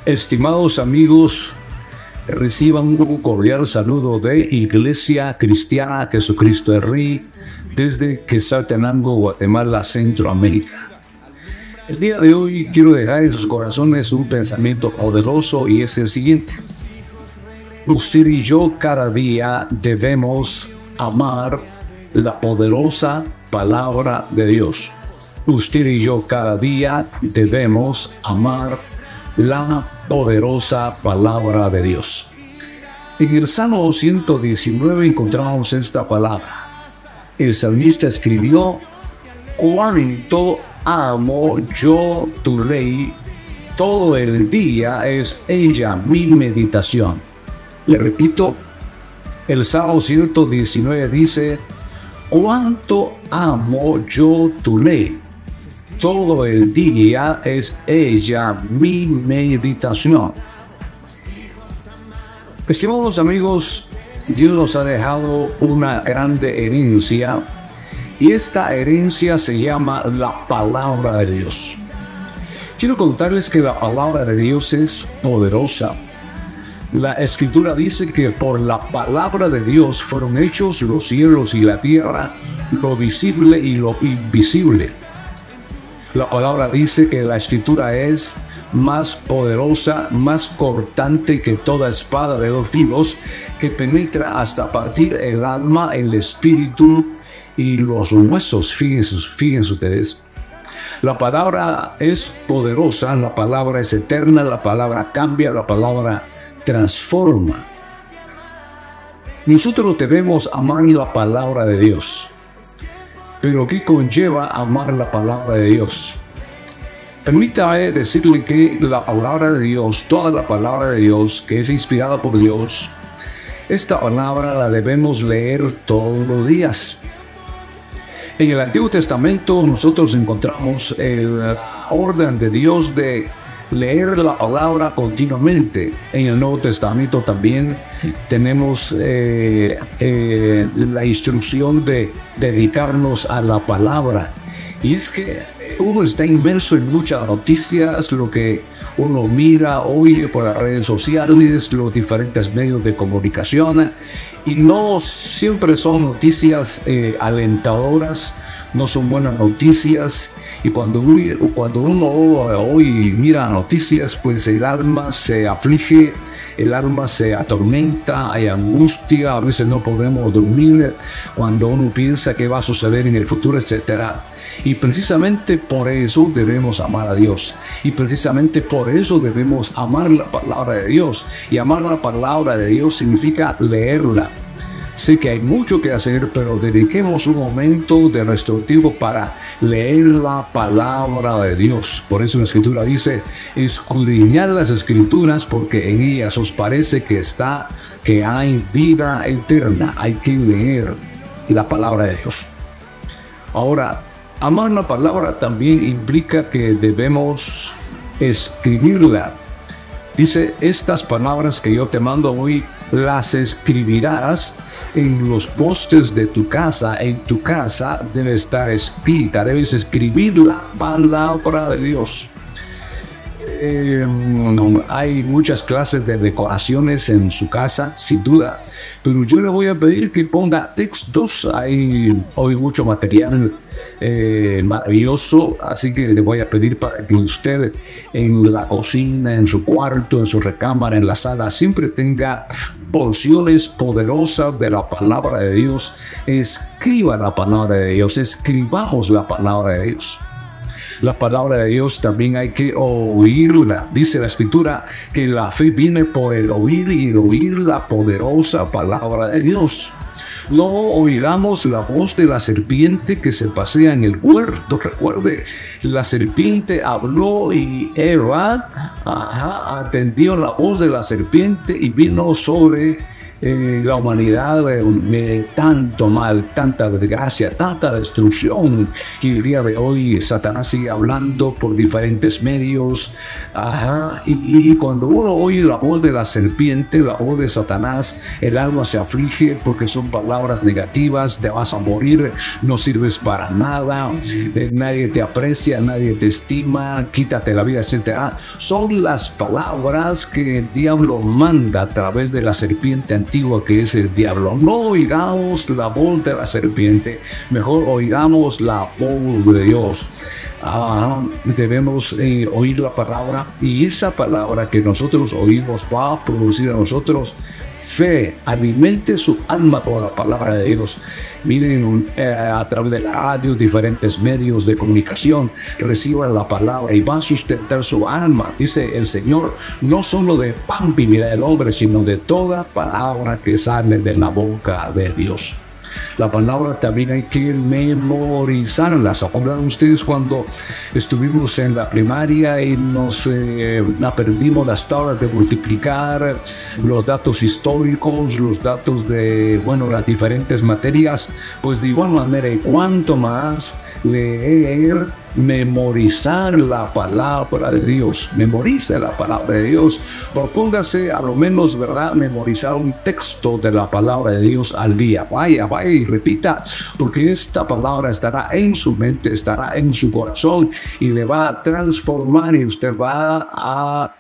Estimados amigos, reciban un cordial saludo de Iglesia Cristiana Jesucristo el Rey desde Quetzaltenango, Guatemala, Centroamérica. El día de hoy quiero dejar en sus corazones un pensamiento poderoso y es el siguiente. Usted y yo cada día debemos amar la poderosa palabra de Dios. Usted y yo cada día debemos amar la poderosa palabra de Dios. En el Salmo 119 encontramos esta palabra. El salmista escribió: cuánto amo yo tu ley, todo el día es ella mi meditación. Le repito, el Salmo 119 dice: cuánto amo yo tu ley, todo el día es ella mi meditación. Estimados amigos, Dios nos ha dejado una grande herencia y esta herencia se llama la palabra de Dios. Quiero contarles que la palabra de Dios es poderosa. La Escritura dice que por la palabra de Dios fueron hechos los cielos y la tierra, lo visible y lo invisible. La palabra dice que la Escritura es más poderosa, más cortante que toda espada de dos filos, que penetra hasta partir el alma, el espíritu y los huesos. Fíjense ustedes. La palabra es poderosa, la palabra es eterna, la palabra cambia, la palabra transforma. Nosotros debemos amar la palabra de Dios. Pero ¿qué conlleva amar la palabra de Dios? Permítame decirle que la palabra de Dios, toda la palabra de Dios que es inspirada por Dios, esta palabra la debemos leer todos los días. En el Antiguo Testamento nosotros encontramos el orden de Dios de leer la palabra continuamente. En el Nuevo Testamento también tenemos la instrucción de dedicarnos a la palabra. Y es que uno está inmerso en muchas noticias, lo que uno mira, oye por las redes sociales, los diferentes medios de comunicación, y no siempre son noticias alentadoras, no son buenas noticias. Y cuando uno hoy mira noticias, pues el alma se aflige, el alma se atormenta, hay angustia, a veces no podemos dormir cuando uno piensa qué va a suceder en el futuro, etc. Y precisamente por eso debemos amar a Dios. Y precisamente por eso debemos amar la palabra de Dios. Y amar la palabra de Dios significa leerla. Sé que hay mucho que hacer, pero dediquemos un momento de nuestro tiempo para leer la palabra de Dios. Por eso la Escritura dice: escudriñad las Escrituras, porque en ellas os parece que hay vida eterna. Hay que leer la palabra de Dios. Ahora, amar la palabra también implica que debemos escribirla. Dice: estas palabras que yo te mando hoy, las escribirás en los postes de tu casa. En tu casa debe estar escrita, debes escribir la palabra de Dios. Hay muchas clases de decoraciones en su casa, sin duda, pero yo le voy a pedir que ponga textos. Hay hoy mucho material maravilloso, así que le voy a pedir para que usted en la cocina, en su cuarto, en su recámara, en la sala, siempre tenga porciones poderosas de la palabra de Dios. Escriba la palabra de Dios, escribamos la palabra de Dios. La palabra de Dios también hay que oírla. Dice la Escritura que la fe viene por el oír y el oír la poderosa palabra de Dios. No oiramos la voz de la serpiente que se pasea en el huerto. Recuerde, la serpiente habló y Eva atendió la voz de la serpiente y vino sobre la humanidad, tanto mal, tanta desgracia, tanta destrucción, y el día de hoy Satanás sigue hablando por diferentes medios. Ajá. Y cuando uno oye la voz de la serpiente, la voz de Satanás, el alma se aflige porque son palabras negativas: te vas a morir, no sirves para nada, nadie te aprecia, nadie te estima, quítate la vida, etc. Son las palabras que el diablo manda a través de la serpiente antigua, que es el diablo. No oigamos la voz de la serpiente, mejor oigamos la voz de Dios. Debemos oír la palabra, y esa palabra que nosotros oímos va a producir a nosotros fe. Alimente su alma con la palabra de Dios. Miren, a través de la radio, diferentes medios de comunicación, reciban la palabra y va a sustentar su alma. Dice el Señor: no solo de pan vivirá el hombre, sino de toda palabra que sale de la boca de Dios. La palabra también hay que memorizarla. ¿Se acuerdan ustedes cuando estuvimos en la primaria y nos aprendimos las tablas de multiplicar, los datos históricos, los datos de, las diferentes materias? Pues de igual manera, y cuanto más leer, memorizar la palabra de Dios. Memorice la palabra de Dios. Propóngase a lo menos, ¿verdad?, memorizar un texto de la palabra de Dios al día. Vaya y repita, porque esta palabra estará en su mente, estará en su corazón y le va a transformar, y usted va a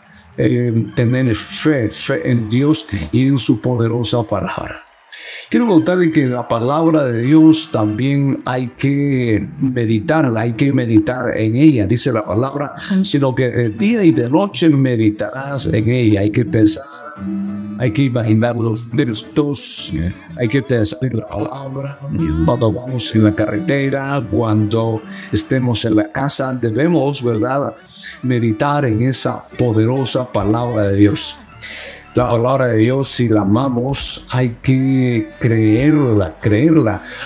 tener fe en Dios y en su poderosa palabra. Quiero contarle que la palabra de Dios también hay que meditarla, hay que meditar en ella. Dice la palabra: sino que de día y de noche meditarás en ella. Hay que pensar, hay que imaginar los textos, hay que pensar la palabra. Cuando vamos en la carretera, cuando estemos en la casa, debemos, ¿verdad?, meditar en esa poderosa palabra de Dios. La palabra de Dios, si la amamos, hay que creerla.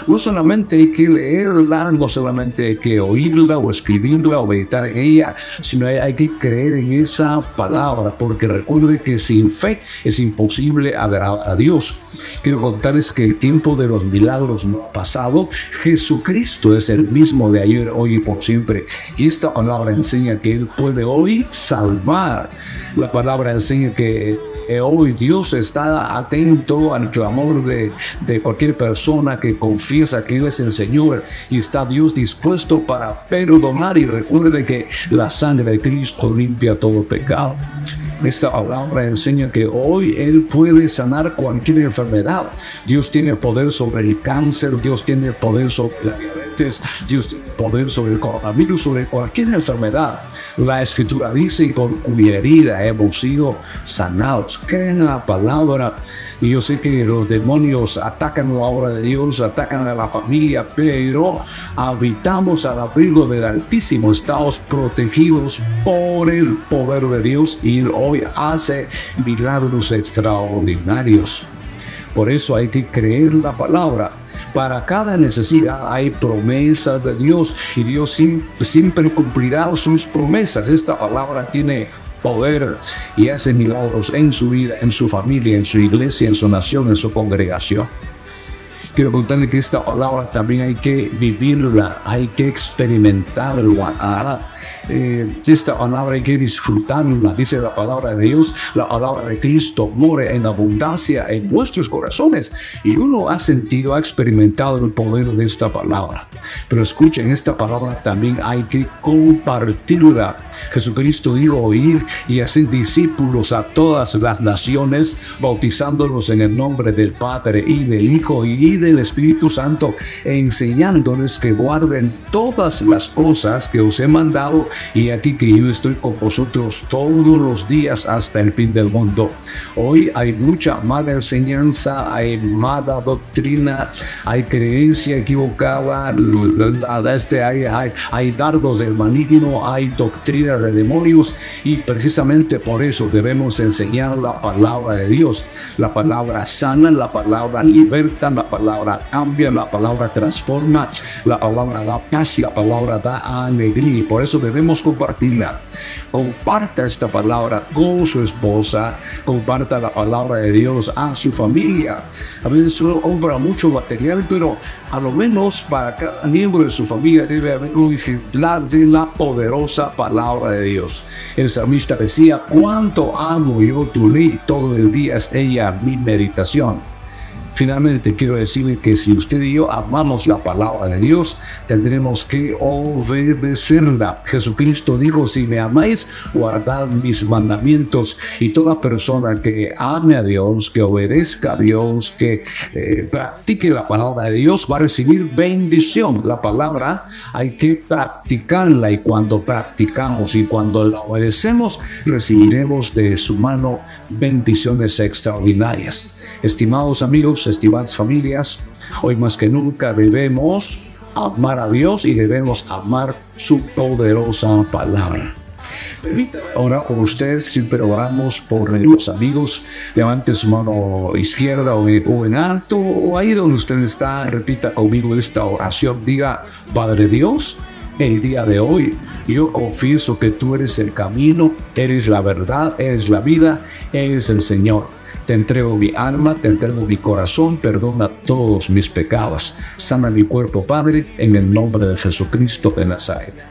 No solamente hay que leerla, no solamente hay que oírla o escribirla o meditar en ella, sino hay que creer en esa palabra, porque recuerde que sin fe es imposible agradar a Dios. Quiero contarles que el tiempo de los milagros no ha pasado. Jesucristo es el mismo de ayer, hoy y por siempre. Y esta palabra enseña que Él puede hoy salvar. La palabra enseña que hoy Dios está atento al clamor de cualquier persona que confiesa que Él es el Señor, y está Dios dispuesto para perdonar. Y recuerde que la sangre de Cristo limpia todo pecado. Esta palabra enseña que hoy Él puede sanar cualquier enfermedad. Dios tiene poder sobre el cáncer, Dios tiene poder sobre la diabetes, Dios tiene poder sobre el coronavirus, sobre cualquier enfermedad. La Escritura dice: con cuya herida hemos sido sanados. Crean la palabra. Y yo sé que los demonios atacan la obra de Dios, atacan a la familia, pero habitamos al abrigo del Altísimo. Estamos protegidos por el poder de Dios, y Él hoy hace milagros extraordinarios. Por eso hay que creer la palabra. Para cada necesidad hay promesas de Dios, y Dios siempre cumplirá sus promesas. Esta palabra tiene poder y hace milagros en su vida, en su familia, en su iglesia, en su nación, en su congregación. Quiero contarle que esta palabra también hay que vivirla, hay que experimentarla. Esta palabra hay que disfrutarla. Dice la palabra de Dios: la palabra de Cristo more en abundancia en vuestros corazones. Y uno ha sentido, ha experimentado el poder de esta palabra. Pero escuchen, esta palabra también hay que compartirla. Jesucristo dijo: ir y hacer discípulos a todas las naciones, bautizándolos en el nombre del Padre y del Hijo y del Espíritu Santo, enseñándoles que guarden todas las cosas que os he mandado, y aquí que yo estoy con vosotros todos los días hasta el fin del mundo. Hoy hay mucha mala enseñanza, hay mala doctrina, hay creencia equivocada, hay dardos del maligno, hay doctrinas de demonios, y precisamente por eso debemos enseñar la palabra de Dios. La palabra sana, la palabra liberta, la palabra cambia, la palabra transforma, la palabra da paz, la palabra da alegría. Y por eso debemos podemos compartirla. Comparta esta palabra con su esposa, comparta la palabra de Dios a su familia. A veces uno compra mucho material, pero a lo menos para cada miembro de su familia debe haber un ejemplar de la poderosa palabra de Dios. El salmista decía: cuánto amo yo tu ley, todo el día es ella mi meditación. Finalmente quiero decirle que si usted y yo amamos la palabra de Dios, tendremos que obedecerla. Jesucristo dijo: si me amáis, guardad mis mandamientos. Y toda persona que ame a Dios, que obedezca a Dios, que practique la palabra de Dios, va a recibir bendición. La palabra hay que practicarla, y cuando practicamos y cuando la obedecemos, recibiremos de su mano bendiciones extraordinarias. Estimados amigos, estimadas familias, hoy más que nunca debemos amar a Dios y debemos amar su poderosa palabra. Permítame orar por usted. Siempre oramos por los amigos. Levante su mano izquierda o en alto, o ahí donde usted está. Repita conmigo esta oración. Diga: Padre Dios, el día de hoy yo confieso que tú eres el camino, eres la verdad, eres la vida, eres el Señor. Te entrego mi alma, te entrego mi corazón, perdona todos mis pecados. Sana mi cuerpo, Padre, en el nombre de Jesucristo de Nazaret.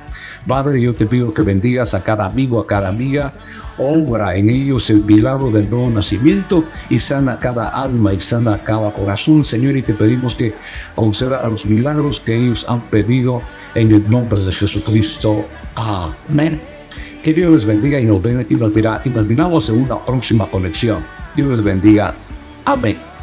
Padre, yo te pido que bendigas a cada amigo, a cada amiga. Obra en ellos el milagro del nuevo nacimiento y sana cada alma y sana cada corazón, Señor. Y te pedimos que conceda a los milagros que ellos han pedido en el nombre de Jesucristo. Amén. Que Dios les bendiga y nos miramos en una próxima conexión. Dios les bendiga. Amén.